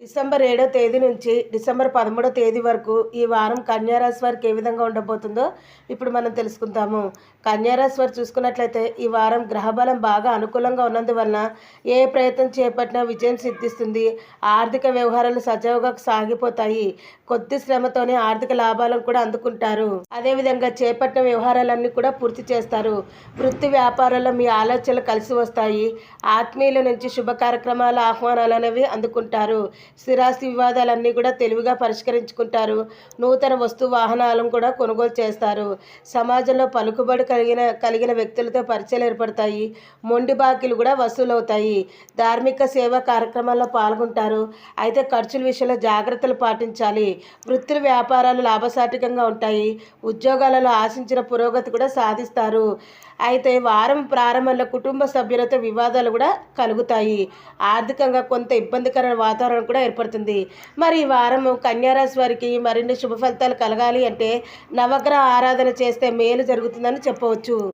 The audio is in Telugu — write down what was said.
డిసెంబర్ 7వ తేదీ నుంచి డిసెంబర్ 13వ తేదీ వరకు ఈ వారం కన్యారాశి వారికి ఏ విధంగా ఉండబోతుందో ఇప్పుడు మనం తెలుసుకుందాము. కన్యారాశి వారు చూసుకున్నట్లయితే ఈ వారం గ్రహబలం బాగా అనుకూలంగా ఉన్నందువలన ఏ ప్రయత్నం చేపట్టినా విజయం సిద్ధిస్తుంది. ఆర్థిక వ్యవహారాలు సజావుగా సాగిపోతాయి. కొద్ది శ్రమతోనే ఆర్థిక లాభాలను కూడా అందుకుంటారు. అదేవిధంగా చేపట్టిన వ్యవహారాలన్నీ కూడా పూర్తి చేస్తారు. వృత్తి వ్యాపారాల్లో మీ ఆలోచనలు కలిసి వస్తాయి. ఆత్మీయుల నుంచి శుభ కార్యక్రమాల ఆహ్వానాలు అనేవి అందుకుంటారు. స్థిరాస్తి వివాదాలన్నీ కూడా తెలివిగా పరిష్కరించుకుంటారు. నూతన వస్తు వాహనాలను కూడా కొనుగోలు చేస్తారు. సమాజంలో పలుకుబడి కలిగిన వ్యక్తులతో పరిచయాలు ఏర్పడతాయి. మొండి బాకీలు కూడా వసూలవుతాయి. ధార్మిక సేవా కార్యక్రమాల్లో పాల్గొంటారు. అయితే ఖర్చుల విషయంలో జాగ్రత్తలు పాటించాలి. వృత్తుల వ్యాపారాలు లాభసాటికంగా ఉంటాయి. ఉద్యోగాలలో ఆశించిన పురోగతి కూడా సాధిస్తారు. అయితే వారం ప్రారంభంలో కుటుంబ సభ్యులతో వివాదాలు కూడా కలుగుతాయి. ఆర్థికంగా కొంత ఇబ్బందికర వాతావరణం కూడా ఏర్పడుతుంది. మరి ఈ వారం కన్యారాశి వారికి మరిన్ని శుభ ఫలితాలు కలగాలి అంటే నవగ్రహ ఆరాధన చేస్తే మేలు జరుగుతుందని చెప్పవచ్చు.